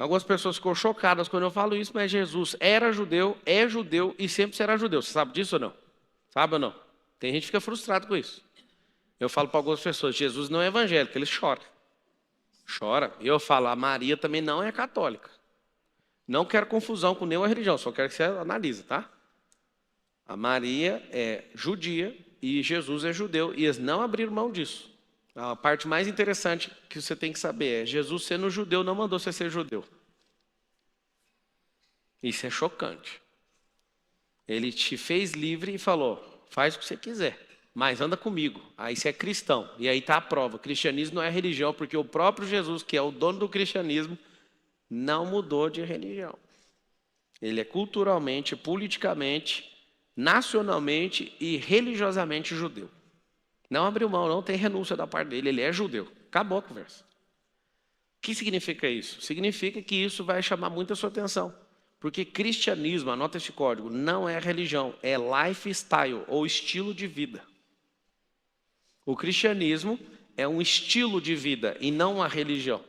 Algumas pessoas ficam chocadas quando eu falo isso, mas Jesus era judeu, é judeu e sempre será judeu. Você sabe disso ou não? Sabe ou não? Tem gente que fica frustrado com isso. Eu falo para algumas pessoas, Jesus não é evangélico, eles choram. Chora. E eu falo, a Maria também não é católica. Não quero confusão com nenhuma religião, só quero que você analise, tá? A Maria é judia e Jesus é judeu, e eles não abriram mão disso. A parte mais interessante que você tem que saber é, Jesus sendo judeu não mandou você ser judeu. Isso é chocante. Ele te fez livre e falou, faz o que você quiser, mas anda comigo. Aí você é cristão, e aí está a prova. O cristianismo não é religião, porque o próprio Jesus, que é o dono do cristianismo, não mudou de religião. Ele é culturalmente, politicamente, nacionalmente e religiosamente judeu. Não abriu mão, não tem renúncia da parte dele, ele é judeu. Acabou a conversa. O que significa isso? Significa que isso vai chamar muito a sua atenção. Porque cristianismo, anota esse código, não é religião, é lifestyle ou estilo de vida. O cristianismo é um estilo de vida e não uma religião.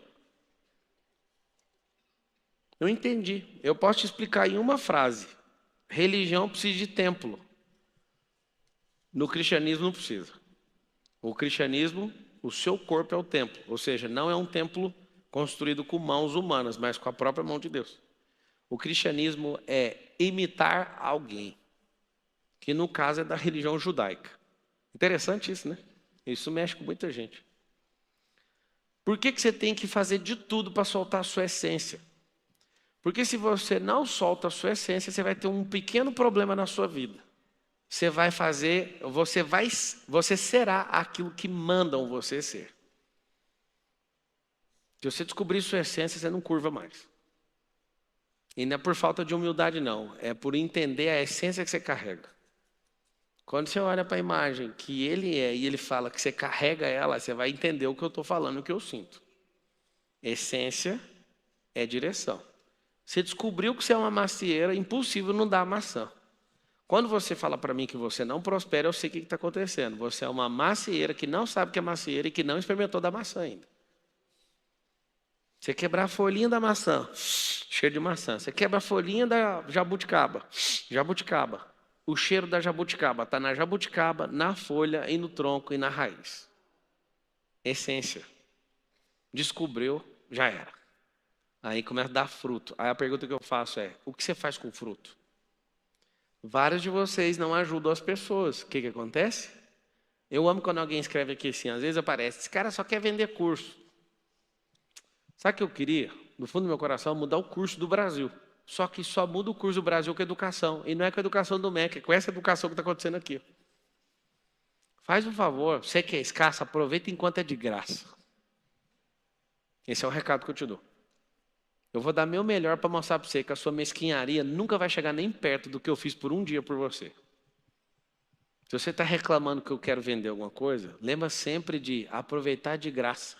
Eu entendi. Eu posso te explicar em uma frase. Religião precisa de templo. No cristianismo não precisa. O cristianismo, o seu corpo é o templo. Ou seja, não é um templo construído com mãos humanas, mas com a própria mão de Deus. O cristianismo é imitar alguém, que no caso é da religião judaica. Interessante isso, né? Isso mexe com muita gente. Por que você tem que fazer de tudo para soltar a sua essência? Porque se você não solta a sua essência, você vai ter um pequeno problema na sua vida. Você será aquilo que mandam você ser. Se você descobrir sua essência, você não curva mais. E não é por falta de humildade, não. É por entender a essência que você carrega. Quando você olha para a imagem que ele é e ele fala que você carrega ela, você vai entender o que eu estou falando, o que eu sinto. Essência é direção. Você descobriu que você é uma macieira, impossível não dar maçã. Quando você fala para mim que você não prospera, eu sei o que está acontecendo. Você é uma macieira que não sabe que é macieira e que não experimentou da maçã ainda. Você quebrar a folhinha da maçã, cheiro de maçã. Você quebra a folhinha da jabuticaba, jabuticaba. O cheiro da jabuticaba está na jabuticaba, na folha e no tronco e na raiz. Essência. Descobriu, já era. Aí começa a dar fruto. Aí a pergunta que eu faço é, o que você faz com o fruto? Vários de vocês não ajudam as pessoas. O que acontece? Eu amo quando alguém escreve aqui assim, às vezes aparece, esse cara só quer vender curso. Sabe o que eu queria? No fundo do meu coração, mudar o curso do Brasil. Só que só muda o curso do Brasil com a educação. E não é com a educação do MEC, é com essa educação que está acontecendo aqui. Faz um favor, você que é escasso, aproveita enquanto é de graça. Esse é o recado que eu te dou. Eu vou dar meu melhor para mostrar para você que a sua mesquinharia nunca vai chegar nem perto do que eu fiz por um dia por você. Se você está reclamando que eu quero vender alguma coisa, lembra sempre de aproveitar de graça.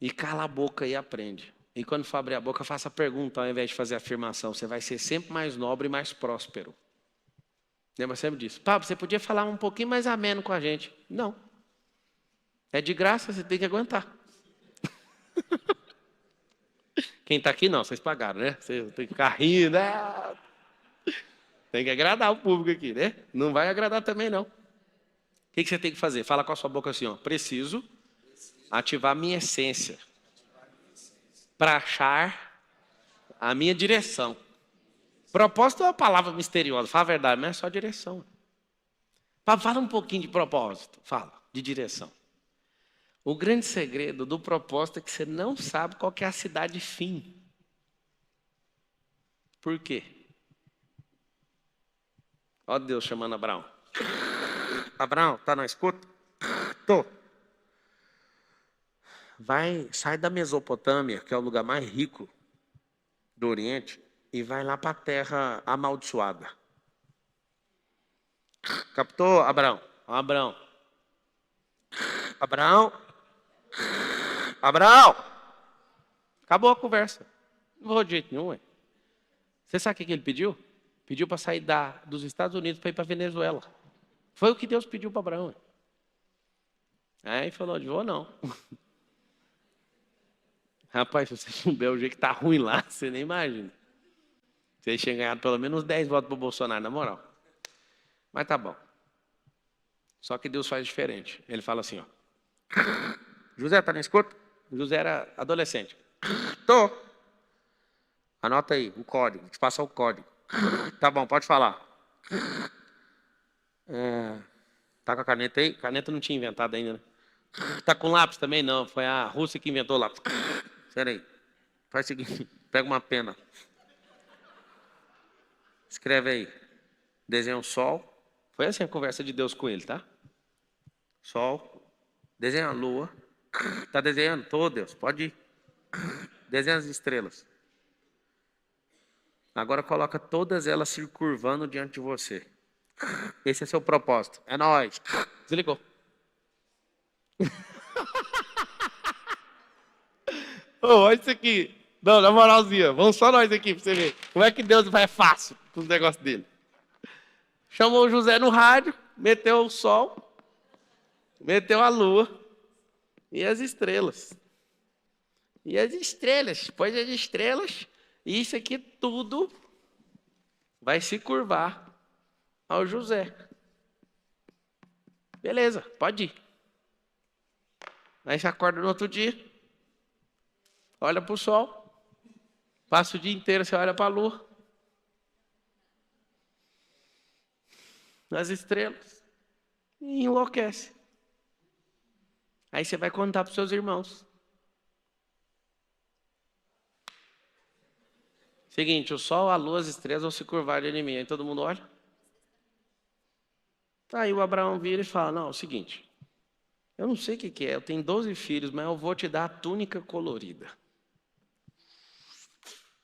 E cala a boca e aprende. E quando for abrir a boca, faça a pergunta ao invés de fazer a afirmação. Você vai ser sempre mais nobre e mais próspero. Lembra sempre disso. Pablo, você podia falar um pouquinho mais ameno com a gente. Não. É de graça, você tem que aguentar. Quem está aqui não, vocês pagaram, né? Você tem que ficar rindo. Né? Tem que agradar o público aqui, né? Não vai agradar também, não. O que você tem que fazer? Fala com a sua boca assim, ó. Preciso ativar minha essência para achar a minha direção. Propósito é uma palavra misteriosa. Fala a verdade, não é só direção. Fala um pouquinho de propósito. Fala, de direção. O grande segredo do propósito é que você não sabe qual que é a cidade fim. Por quê? Ó Deus chamando Abraão. Abraão, tá na escuta? Tô. Sai da Mesopotâmia, que é o lugar mais rico do Oriente, e vai lá para a terra amaldiçoada. Captou, Abraão? Abraão. Abraão. Abraão. Acabou a conversa. Não vou de jeito nenhum, ué. Você sabe o que ele pediu? Pediu para sair dos Estados Unidos para ir para a Venezuela. Foi o que Deus pediu para Abraão. Ué. Aí ele falou, de vou não. Rapaz, se você souber o jeito que tá ruim lá, você nem imagina. Você tinha ganhado pelo menos 10 votos pro Bolsonaro, na moral. Mas tá bom. Só que Deus faz diferente. Ele fala assim, ó. José, tá na escuta? José era adolescente. Tô. Anota aí o código, te passa o código. Tá bom, pode falar. Tá com a caneta aí? Caneta não tinha inventado ainda, né? Tá com lápis também? Não, foi a Rússia que inventou o lápis. Espera aí. Faz o seguinte, pega uma pena. Escreve aí. Desenha um sol. Foi assim a conversa de Deus com ele, tá? Sol. Desenha a lua. Tá desenhando? Tô, Deus. Pode ir. Desenha as estrelas. Agora coloca todas elas se curvando diante de você. Esse é seu propósito. É nóis. Desligou. Olha isso aqui. Não, na moralzinha. Vamos só nós aqui pra você ver. Como é que Deus vai fácil com os negócios dele. Chamou o José no rádio, meteu o sol, meteu a lua e as estrelas. E as estrelas, depois as estrelas, e isso aqui tudo vai se curvar ao José. Beleza, pode ir. Aí você acorda no outro dia, olha para o sol, passa o dia inteiro, você olha para a lua, as estrelas, e enlouquece. Aí você vai contar para os seus irmãos. Seguinte, o sol, a lua, as estrelas vão se curvar de mim. Aí todo mundo olha. Aí o Abraão vira e fala, não, é o seguinte, eu não sei o que é, eu tenho 12 filhos, mas eu vou te dar a túnica colorida.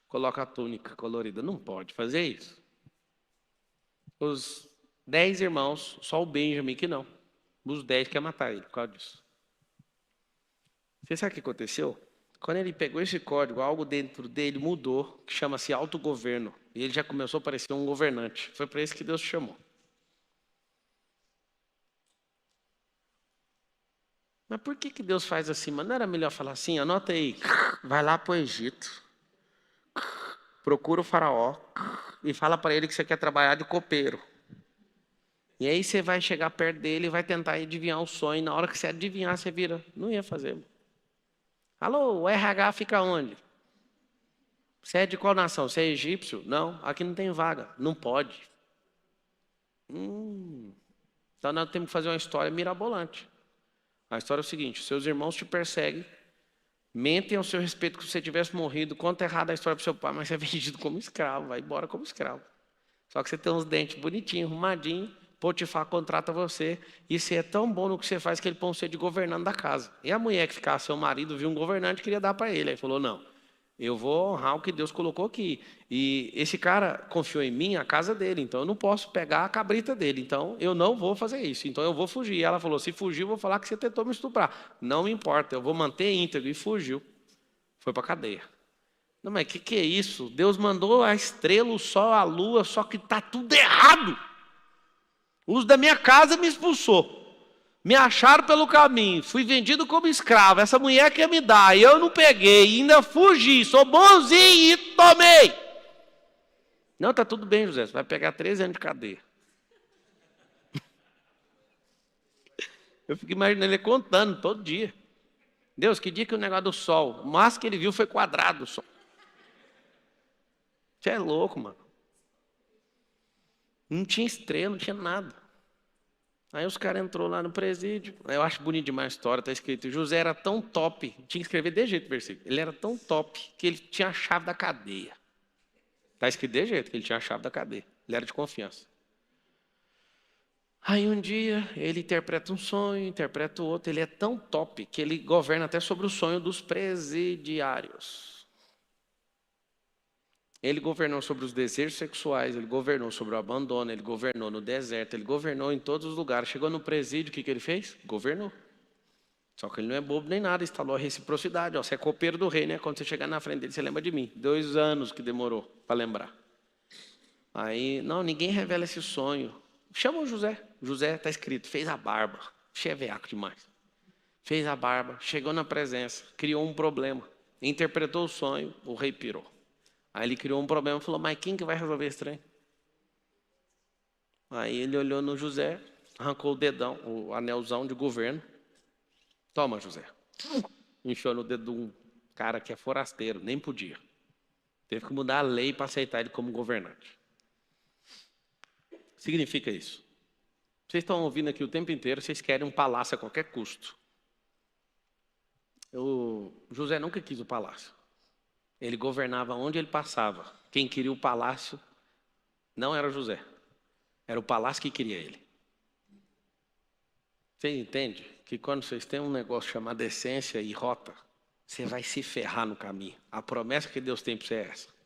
Coloca a túnica colorida. Não pode fazer isso. Os 10 irmãos, só o Benjamin que não. Os 10 quer matar ele por causa disso. Você sabe o que aconteceu? Quando ele pegou esse código, algo dentro dele mudou, que chama-se autogoverno. E ele já começou a parecer um governante. Foi para isso que Deus chamou. Mas por que Deus faz assim? Mas não era melhor falar assim? Anota aí. Vai lá para o Egito. Procura o faraó. E fala para ele que você quer trabalhar de copeiro. E aí você vai chegar perto dele e vai tentar adivinhar o sonho. Na hora que você adivinhar, você vira. Não ia fazer. Alô, o RH fica onde? Você é de qual nação? Você é egípcio? Não, aqui não tem vaga. Não pode. Então nós temos que fazer uma história mirabolante. A história é o seguinte, seus irmãos te perseguem, mentem ao seu respeito que você tivesse morrido, conta errado a história para o seu pai, mas você é vendido como escravo, vai embora como escravo. Só que você tem uns dentes bonitinhos, arrumadinhos, Potifar contrata você, e você é tão bom no que você faz que ele põe você de governante da casa. E a mulher que ficava seu marido viu um governante e queria dar para ele. Aí falou, não, eu vou honrar o que Deus colocou aqui. E esse cara confiou em mim, a casa dele, então eu não posso pegar a cabrita dele. Então eu não vou fazer isso, então eu vou fugir. E ela falou, se fugir eu vou falar que você tentou me estuprar. Não me importa, eu vou manter íntegro. E fugiu. Foi para a cadeia. Não, mas que é isso? Deus mandou a estrela, o sol, a lua, só que está tudo errado. Os da minha casa me expulsou. Me acharam pelo caminho. Fui vendido como escravo. Essa mulher quer me dar. E eu não peguei. Ainda fugi. Sou bonzinho e tomei. Não, tá tudo bem, José. Você vai pegar 13 anos de cadeia. Eu fico imaginando ele contando todo dia. Deus, que dia que o negócio do sol. O máximo que ele viu foi quadrado o sol. Você é louco, mano. Não tinha estrela, não tinha nada. Aí os caras entrou lá no presídio. Eu acho bonito demais a história, está escrito. José era tão top, tinha que escrever de jeito o versículo. Ele era tão top que ele tinha a chave da cadeia. Está escrito de jeito que ele tinha a chave da cadeia. Ele era de confiança. Aí um dia ele interpreta um sonho, interpreta o outro. Ele é tão top que ele governa até sobre o sonho dos presidiários. Ele governou sobre os desejos sexuais, ele governou sobre o abandono, ele governou no deserto, ele governou em todos os lugares. Chegou no presídio, o que ele fez? Governou. Só que ele não é bobo nem nada, instalou a reciprocidade. Ó, você é copeiro do rei, né? Quando você chegar na frente dele, você lembra de mim. 2 anos que demorou para lembrar. Aí, não, ninguém revela esse sonho. Chama o José. José está escrito, fez a barba. Cheveaco demais. Fez a barba, chegou na presença, criou um problema. interpretou o sonho, o rei pirou. Aí ele criou um problema e falou, mas quem que vai resolver esse trem? Aí ele olhou no José, arrancou o dedão, o anelzão de governo. Toma, José. Enfiou no dedo de um cara que é forasteiro, nem podia. Teve que mudar a lei para aceitar ele como governante. Significa isso. Vocês estão ouvindo aqui o tempo inteiro, vocês querem um palácio a qualquer custo. O José nunca quis o palácio. Ele governava onde ele passava. Quem queria o palácio não era José. Era o palácio que queria ele. Você entende que quando vocês têm um negócio chamado essência e rota, você vai se ferrar no caminho. A promessa que Deus tem para você é essa.